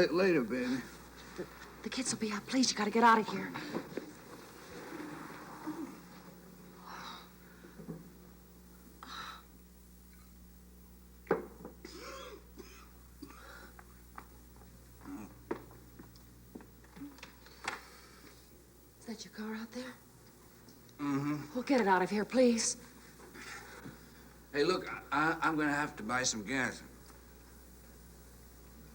later, baby. The kids will be out. Please, you gotta get out of here. Is that your car out there? Mm-hmm. Well, get it out of here, please. Hey, look, I'm gonna have to buy some gas.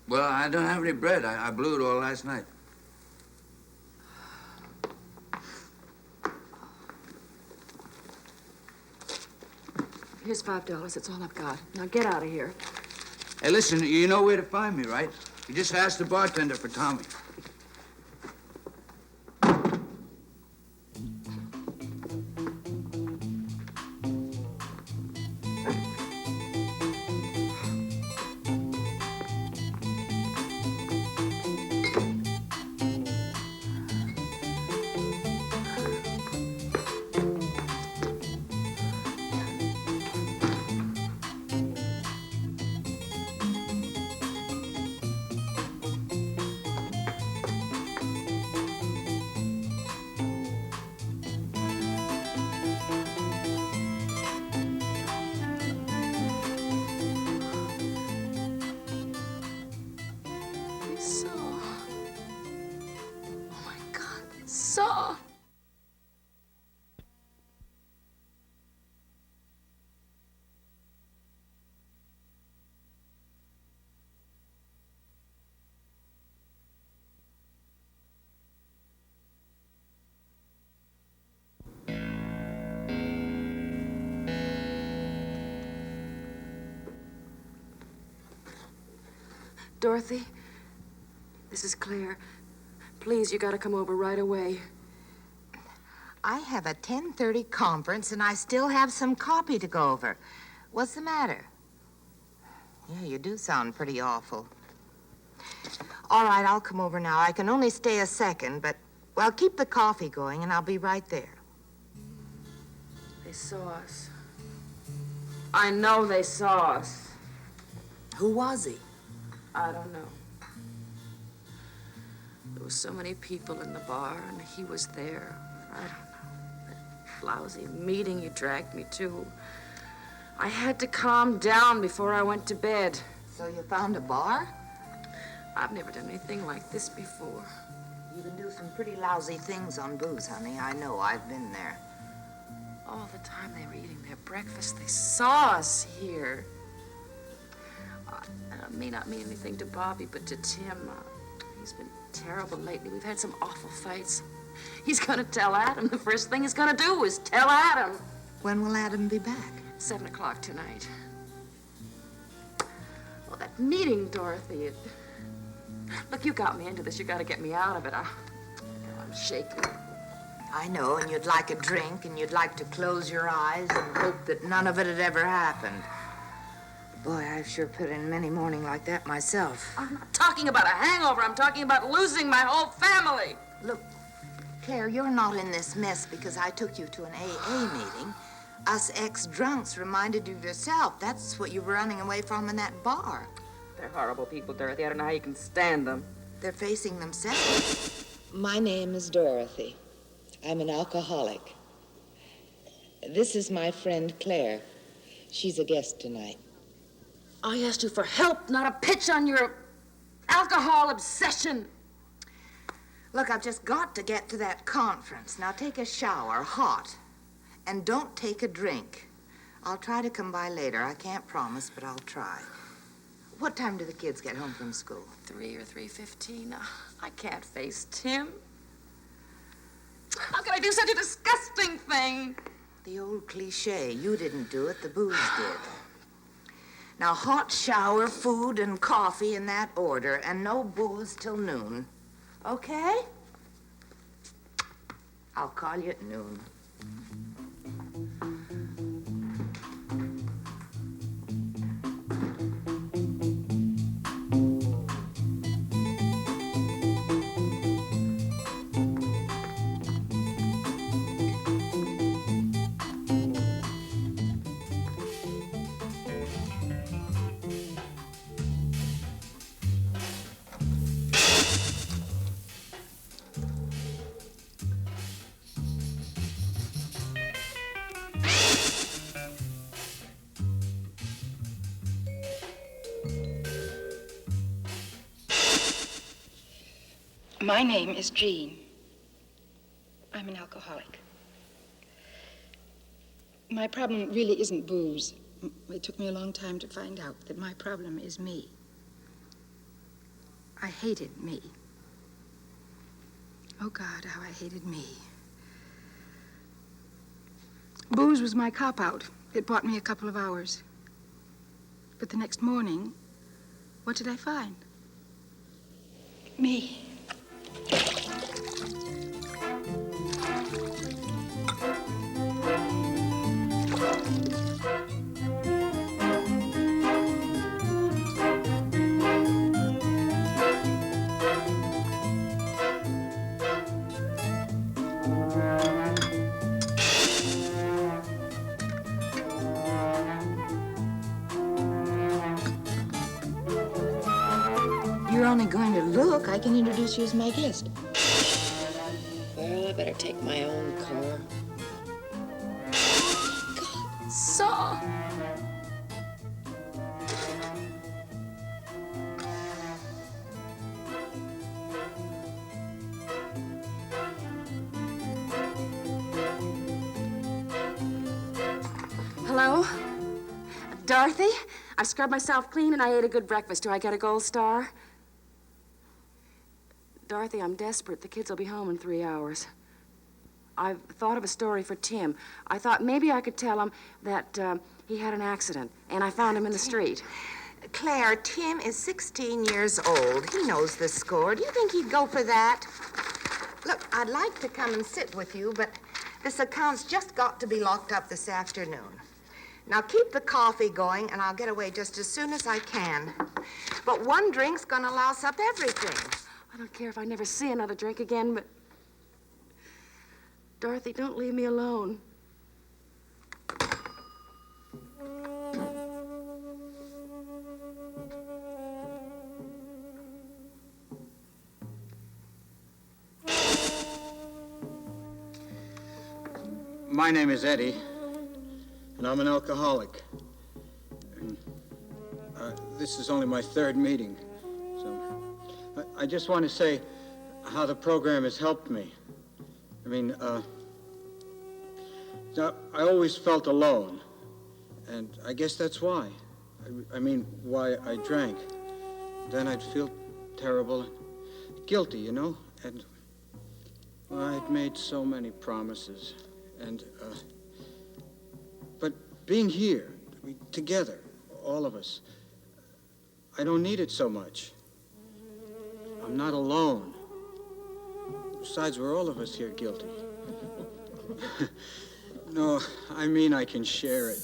Well, I don't have any bread. I blew it all last night. Here's $5. That's all I've got. Now get out of here. Hey, listen, you know where to find me, right? You just ask the bartender for Tommy. Dorothy, this is Claire. Please, you gotta come over right away. I have a 10:30 conference, and I still have some copy to go over. What's the matter? Yeah, you do sound pretty awful. All right, I'll come over now. I can only stay a second, but, well, keep the coffee going, and I'll be right there. They saw us. I know they saw us. Who was he? I don't know. There were so many people in the bar, and he was there. I don't know. That lousy meeting you dragged me to. I had to calm down before I went to bed. So you found a bar? I've never done anything like this before. You can do some pretty lousy things on booze, honey. I know. I've been there. All the time they were eating their breakfast, they saw us here. It may not mean anything to Bobby, but to Tim, he's been terrible lately. We've had some awful fights. He's gonna tell Adam. The first thing he's gonna do is tell Adam. When will Adam be back? 7 o'clock tonight. Well, that meeting, Dorothy, Look, you got me into this. You gotta get me out of it. I'm shaking. I know, and you'd like a drink, and you'd like to close your eyes and hope that none of it had ever happened. Boy, I've sure put in many mornings like that myself. I'm not talking about a hangover. I'm talking about losing my whole family. Look, Claire, you're not in this mess because I took you to an AA meeting. Us ex-drunks reminded you of yourself. That's what you were running away from in that bar. They're horrible people, Dorothy. I don't know how you can stand them. They're facing themselves. My name is Dorothy. I'm an alcoholic. This is my friend Claire. She's a guest tonight. I asked you for help, not a pitch on your alcohol obsession. Look, I've just got to get to that conference. Now take a shower, hot. And don't take a drink. I'll try to come by later. I can't promise, but I'll try. What time do the kids get home from school? 3 or 3:15. I can't face Tim. How could I do such a disgusting thing? The old cliche. You didn't do it, the booze did. Now, hot shower, food, and coffee in that order, and no booze till noon. Okay? I'll call you at noon. My name is Jean. I'm an alcoholic. My problem really isn't booze. It took me a long time to find out that my problem is me. I hated me. Oh, God, how I hated me. Booze was my cop-out. It bought me a couple of hours. But the next morning, what did I find? Me. You're only going to look. I can introduce you as my guest. Well, I better take my own car. God, saw. Hello? Dorothy? I've scrubbed myself clean and I ate a good breakfast. Do I get a gold star? Dorothy, I'm desperate. The kids will be home in 3 hours. I've thought of a story for Tim. I thought maybe I could tell him that he had an accident, and I found him in the street. Claire, Tim is 16 years old. He knows the score. Do you think he'd go for that? Look, I'd like to come and sit with you, but this account's just got to be locked up this afternoon. Now, keep the coffee going, and I'll get away just as soon as I can. But one drink's gonna louse up everything. I don't care if I never see another drink again, but... Dorothy, don't leave me alone. My name is Eddie, and I'm an alcoholic. And, this is only my third meeting, so I just want to say how the program has helped me. I mean, I always felt alone, and I guess that's why. I mean, why I drank. Then I'd feel terrible and guilty, you know? And well, I'd made so many promises. And, but being here, together, all of us, I don't need it so much. I'm not alone. Besides, we're all of us here guilty. No, I mean I can share it.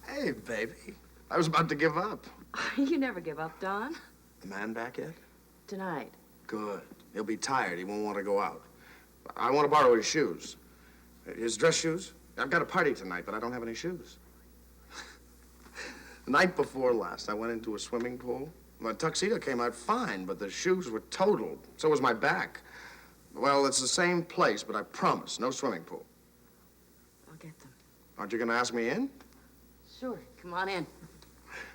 Hey, baby. I was about to give up. You never give up, Don. The man back yet? Tonight. Good. He'll be tired. He won't want to go out. I want to borrow his shoes. His dress shoes? I've got a party tonight, but I don't have any shoes. The night before last, I went into a swimming pool. My tuxedo came out fine, but the shoes were totaled. So was my back. Well, it's the same place, but I promise, no swimming pool. I'll get them. Aren't you going to ask me in? Sure. Come on in.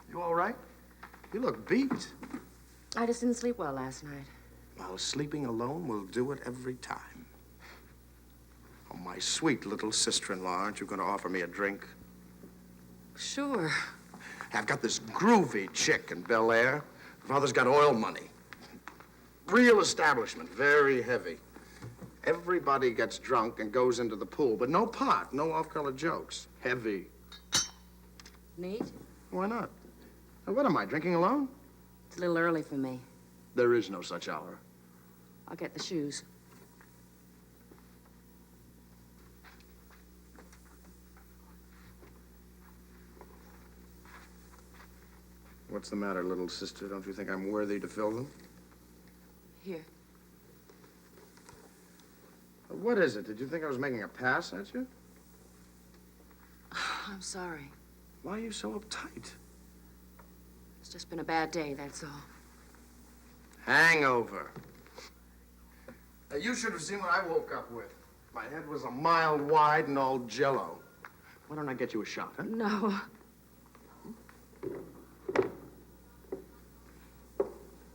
You all right? You look beat. I just didn't sleep well last night. Well, sleeping alone will do it every time. Oh, my sweet little sister-in-law, aren't you going to offer me a drink? Sure. I've got this groovy chick in Bel Air. Her father's got oil money. Real establishment, very heavy. Everybody gets drunk and goes into the pool, but no pot, no off-color jokes. Heavy. Neat? Why not? Now, what am I, drinking alone? It's a little early for me. There is no such hour. I'll get the shoes. What's the matter, little sister? Don't you think I'm worthy to fill them? Here. What is it? Did you think I was making a pass at you? I'm sorry. Why are you so uptight? It's just been a bad day, that's all. Hangover. You should have seen what I woke up with. My head was a mile wide and all jello. Why don't I get you a shot, huh? No.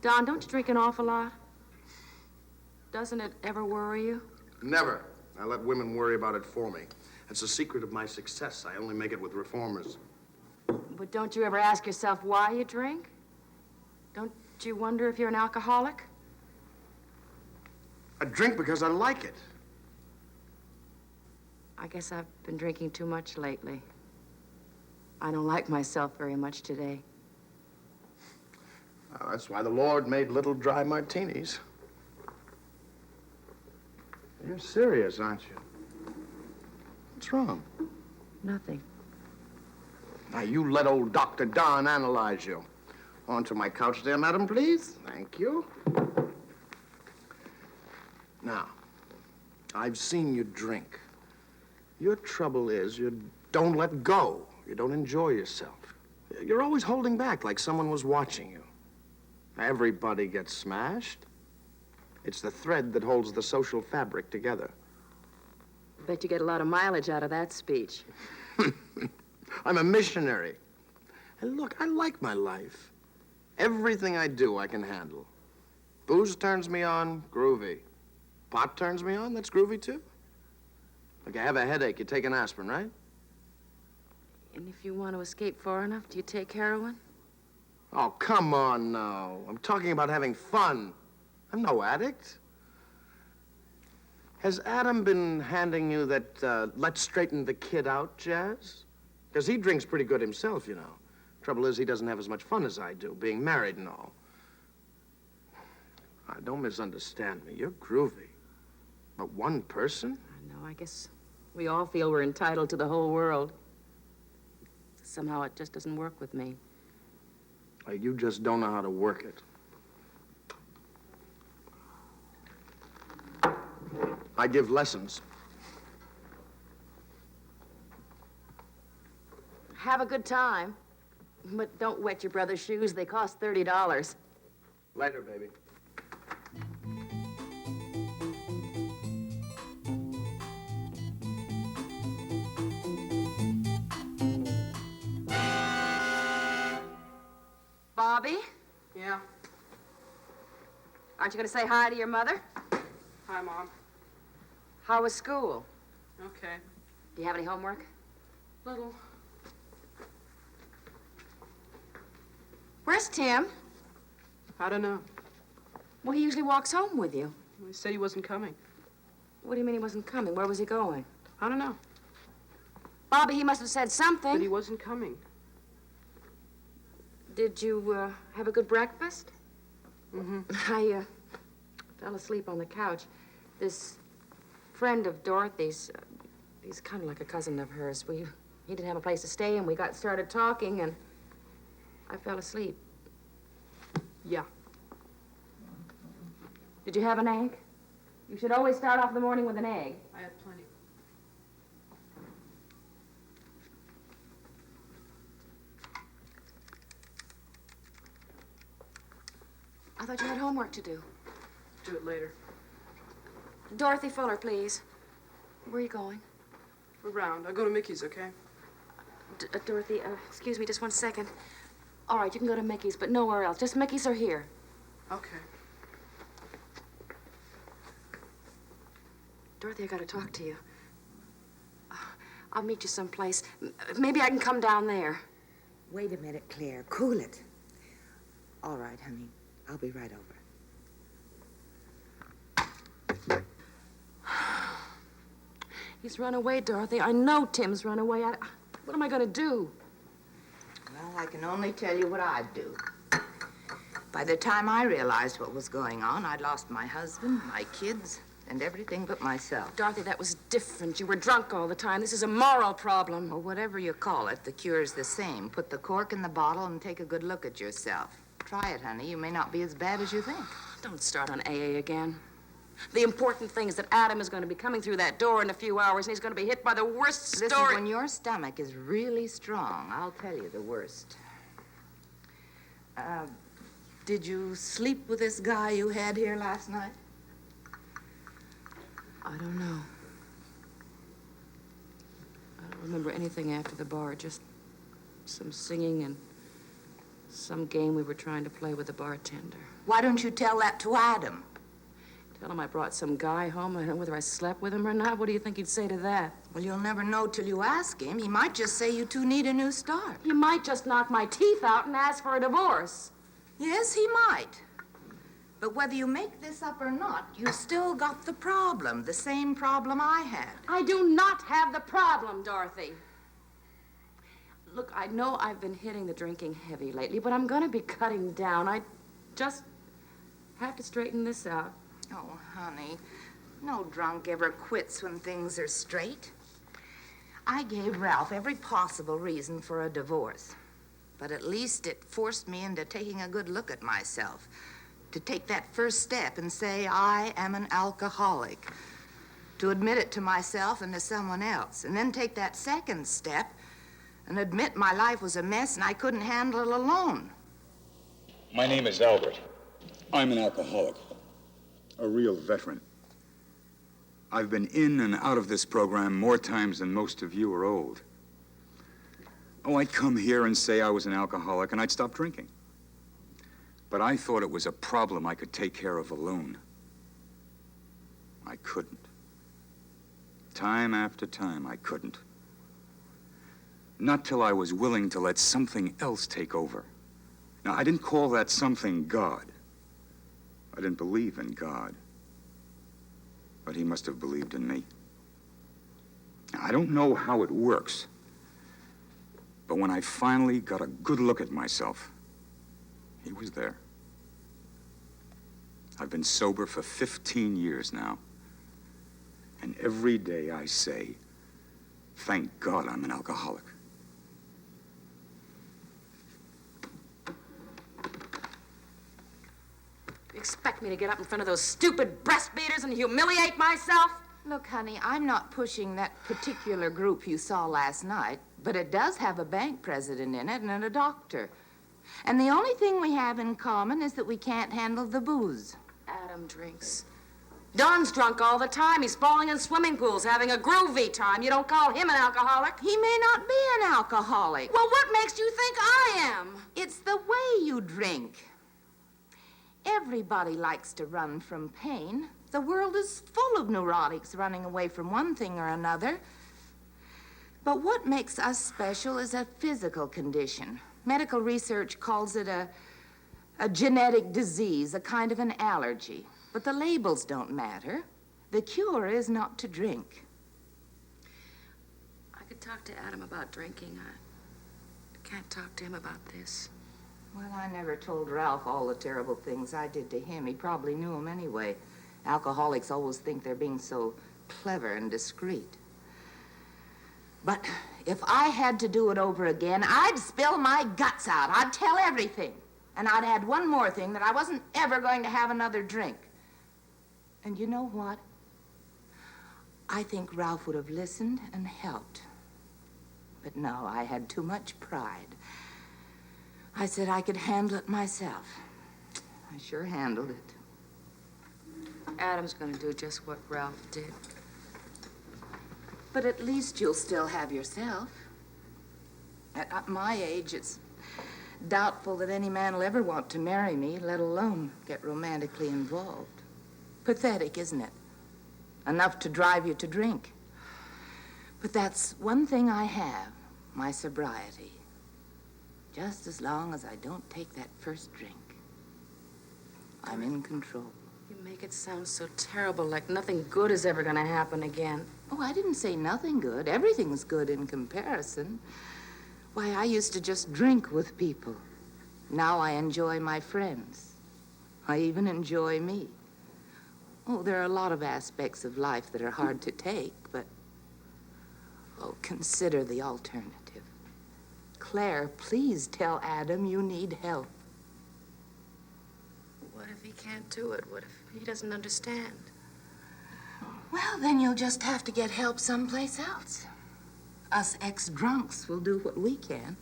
Don, don't you drink an awful lot? Doesn't it ever worry you? Never. I let women worry about it for me. It's the secret of my success. I only make it with reformers. But don't you ever ask yourself why you drink? Don't you wonder if you're an alcoholic? I drink because I like it. I guess I've been drinking too much lately. I don't like myself very much today. That's why the Lord made little dry martinis. You're serious, aren't you? What's wrong? Nothing. Now, you let old Dr. Don analyze you. Onto my couch there, madam, please. Thank you. Now, I've seen you drink. Your trouble is you don't let go. You don't enjoy yourself. You're always holding back like someone was watching you. Everybody gets smashed. It's the thread that holds the social fabric together. Bet you get a lot of mileage out of that speech. I'm a missionary. And look, I like my life. Everything I do, I can handle. Booze turns me on, groovy. Pot turns me on, that's groovy too. Look, I have a headache, you take an aspirin, right? And if you want to escape far enough, do you take heroin? Oh, come on now. I'm talking about having fun. I'm no addict. Has Adam been handing you that let's straighten the kid out jazz? Because he drinks pretty good himself, you know. Trouble is, he doesn't have as much fun as I do, being married and all. Don't misunderstand me. You're groovy. But one person? I know, I guess we all feel we're entitled to the whole world. Somehow it just doesn't work with me. You just don't know how to work it. I give lessons. Have a good time, but don't wet your brother's shoes. They cost $30. Later, baby. Bobby, Yeah. aren't you going to say hi to your mother? Hi, Mom. How was school? Okay. Do you have any homework? Little. Where's Tim? I don't know. Well, he usually walks home with you. He said he wasn't coming. What do you mean he wasn't coming? Where was he going? I don't know. Bobby, he must have said But something. he wasn't coming. Did you have a good breakfast? Mm-hmm. I fell asleep on the couch. This friend of Dorothy's, he's kind of like a cousin of hers. He didn't have a place to stay, and we got started talking, and I fell asleep. Yeah. Did you have an egg? You should always start off the morning with an egg. I had plenty. I thought you had homework to do. Do it later. Dorothy Fuller, please. Where are you going? Around. I'll go to Mickey's, okay? Dorothy, excuse me just one second. All right, you can go to Mickey's, but nowhere else. Just Mickey's or here. Okay. Dorothy, I gotta talk to you. I'll meet you someplace. Maybe I can come down there. Wait a minute, Claire. Cool it. All right, honey. I'll be right over. He's run away, Dorothy. I know Tim's run away. What am I gonna do? Well, I can only tell you what I'd do. By the time I realized what was going on, I'd lost my husband, my kids, and everything but myself. Dorothy, that was different. You were drunk all the time. This is a moral problem. Well, whatever you call it, the cure's the same. Put the cork in the bottle and take a good look at yourself. Try it, honey. You may not be as bad as you think. Don't start on AA again. The important thing is that Adam is going to be coming through that door in a few hours, and he's going to be hit by the worst story. Listen, when your stomach is really strong, I'll tell you the worst. Did you sleep with this guy you had here last night? I don't know. I don't remember anything after the bar, just some singing and some game we were trying to play with the bartender. Why don't you tell that to Adam? Tell him I brought some guy home. I don't know whether I slept with him or not. What do you think he'd say to that? Well, you'll never know till you ask him. He might just say you two need a new start. He might just knock my teeth out and ask for a divorce. Yes, he might. But whether you make this up or not, you still got the problem, the same problem I had. I do not have the problem, Dorothy. Look, I know I've been hitting the drinking heavy lately, but I'm going to be cutting down. I just have to straighten this out. Oh, honey, no drunk ever quits when things are straight. I gave Ralph every possible reason for a divorce, but at least it forced me into taking a good look at myself, to take that first step and say I am an alcoholic, to admit it to myself and to someone else, and then take that second step and admit my life was a mess and I couldn't handle it alone. My name is Albert. I'm an alcoholic, a real veteran. I've been in and out of this program more times than most of you are old. Oh, I'd come here and say I was an alcoholic and I'd stop drinking. But I thought it was a problem I could take care of alone. I couldn't. Time after time, I couldn't. Not till I was willing to let something else take over. Now, I didn't call that something God. I didn't believe in God. But he must have believed in me. Now, I don't know how it works. But when I finally got a good look at myself, he was there. I've been sober for 15 years now. And every day I say, thank God I'm an alcoholic. You expect me to get up in front of those stupid breast beaters and humiliate myself? Look, honey, I'm not pushing that particular group you saw last night, but it does have a bank president in it and a doctor. And the only thing we have in common is that we can't handle the booze. Adam drinks. Don's drunk all the time. He's falling in swimming pools, having a groovy time. You don't call him an alcoholic? He may not be an alcoholic. Well, what makes you think I am? It's the way you drink. Everybody likes to run from pain. The world is full of neurotics running away from one thing or another. But what makes us special is a physical condition. Medical research calls it a genetic disease, a kind of an allergy. But the labels don't matter. The cure is not to drink. I could talk to Adam about drinking. I can't talk to him about this. Well, I never told Ralph all the terrible things I did to him. He probably knew them anyway. Alcoholics always think they're being so clever and discreet. But if I had to do it over again, I'd spill my guts out. I'd tell everything. And I'd add one more thing, that I wasn't ever going to have another drink. And you know what? I think Ralph would have listened and helped. But no, I had too much pride. I said I could handle it myself. I sure handled it. Adam's going to do just what Ralph did. But at least you'll still have yourself. At my age, it's doubtful that any man will ever want to marry me, let alone get romantically involved. Pathetic, isn't it? Enough to drive you to drink. But that's one thing I have, my sobriety. Just as long as I don't take that first drink, I'm in control. You make it sound so terrible, like nothing good is ever going to happen again. Oh, I didn't say nothing good. Everything's good in comparison. Why, I used to just drink with people. Now I enjoy my friends. I even enjoy me. Oh, there are a lot of aspects of life that are hard to take, but... Oh, consider the alternative. Claire, please tell Adam you need help. What if he can't do it? What if he doesn't understand? Well, then you'll just have to get help someplace else. Us ex-drunks will do what we can.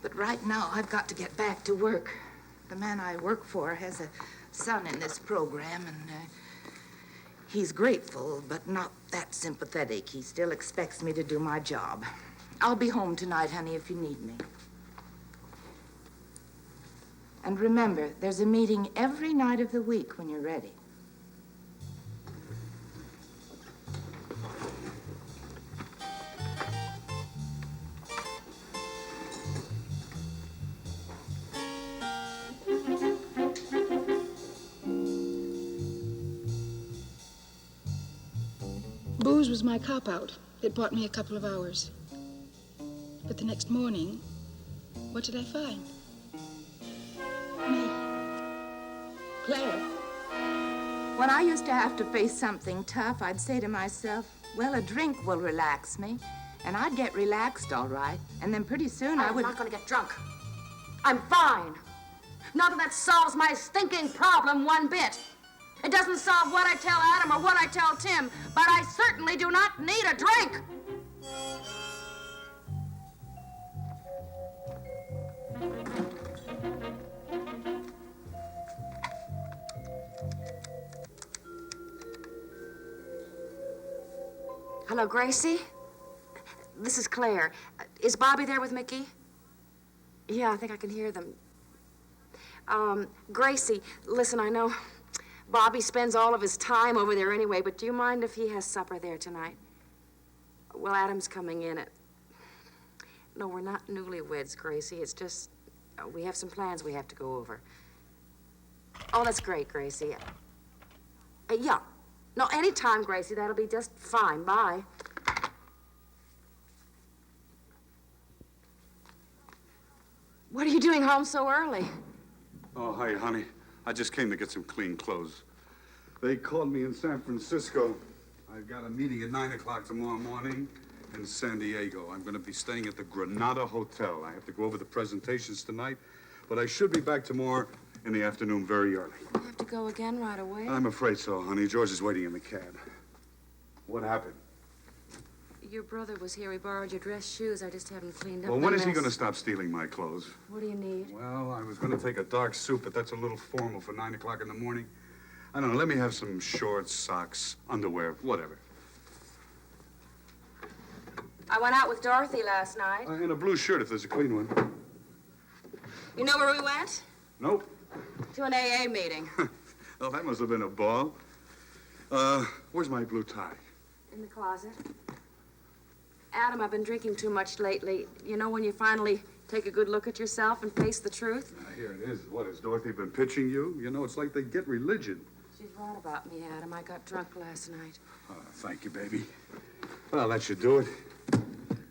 But right now, I've got to get back to work. The man I work for has a son in this program, and he's grateful, but not that sympathetic. He still expects me to do my job. I'll be home tonight, honey, if you need me. And remember, there's a meeting every night of the week when you're ready. Booze was my cop-out. It bought me a couple of hours. But the next morning, what did I find? Me. Claire, when I used to have to face something tough, I'd say to myself, well, a drink will relax me. And I'd get relaxed, all right. And then pretty soon I would... I'm not gonna get drunk. I'm fine. Not that solves my stinking problem one bit. It doesn't solve what I tell Adam or what I tell Tim, but I certainly do not need a drink. Hello, Gracie? This is Claire. Is Bobby there with Mickey? Yeah, I think I can hear them. Gracie, listen, I know Bobby spends all of his time over there anyway, but do you mind if he has supper there tonight? Well, Adam's coming in at... No, we're not newlyweds, Gracie. It's just we have some plans we have to go over. Oh, that's great, Gracie. Yeah. No, anytime, Gracie. That'll be just fine. Bye. What are you doing home so early? Oh, hi, honey. I just came to get some clean clothes. They called me in San Francisco. I've got a meeting at 9 o'clock tomorrow morning in San Diego. I'm going to be staying at the Granada Hotel. I have to go over the presentations tonight, but I should be back tomorrow in the afternoon very early. You have to go again right away? I'm afraid so, honey. George is waiting in the cab. What happened? Your brother was here. He borrowed your dress shoes. I just haven't cleaned up Well, the when is he mess. going to stop stealing my clothes? What do you need? Well, I was going to take a dark suit, but that's a little formal for 9 o'clock in the morning. I don't know. Let me have some shorts, socks, underwear, whatever. I went out with Dorothy last night. And a blue shirt if there's a clean one. You know where we went? Nope. To an AA meeting. Oh, that must have been a ball. Where's my blue tie? In the closet. Adam, I've been drinking too much lately. You know when you finally take a good look at yourself and face the truth? Here it is. What, has Dorothy been pitching you? You know, it's like they get religion. She's right about me, Adam. I got drunk last night. Thank you, baby. Well, that should do it.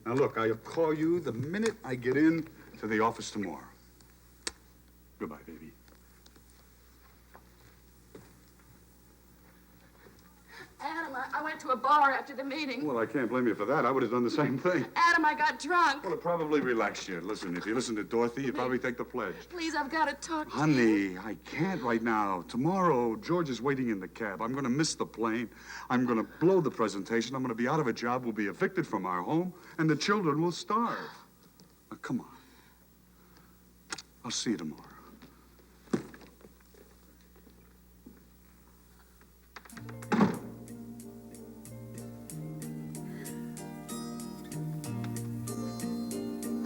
Now, look, I'll call you the minute I get in to the office tomorrow. Goodbye, baby. Adam, I went to a bar after the meeting. Well, I can't blame you for that. I would have done the same thing. Adam, I got drunk. Well, it probably relaxed you. Listen, if you listen to Dorothy, you'd probably take the pledge. Please, I've got to talk to you. Honey, I can't right now. Tomorrow, George is waiting in the cab. I'm going to miss the plane. I'm going to blow the presentation. I'm going to be out of a job. We'll be evicted from our home, and the children will starve. Now, come on. I'll see you tomorrow.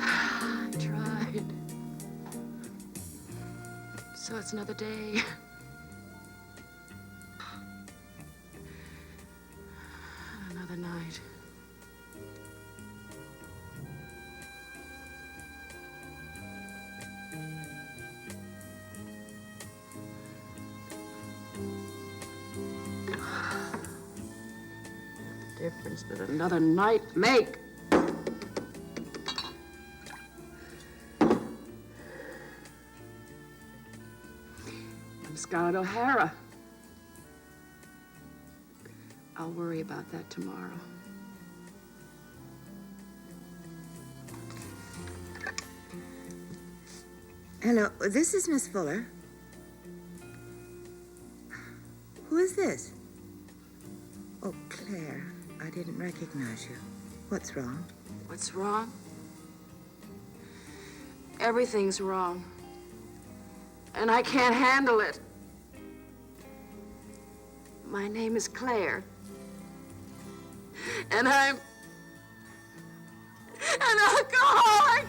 I tried. So it's another day. Another night. Difference that another night make. I'm Scarlett O'Hara. I'll worry about that tomorrow. Hello, this is Miss Fuller. Who is this? Oh, Claire, I didn't recognize you. What's wrong? What's wrong? Everything's wrong. And I can't handle it. My name is Claire. And I'm an alcoholic.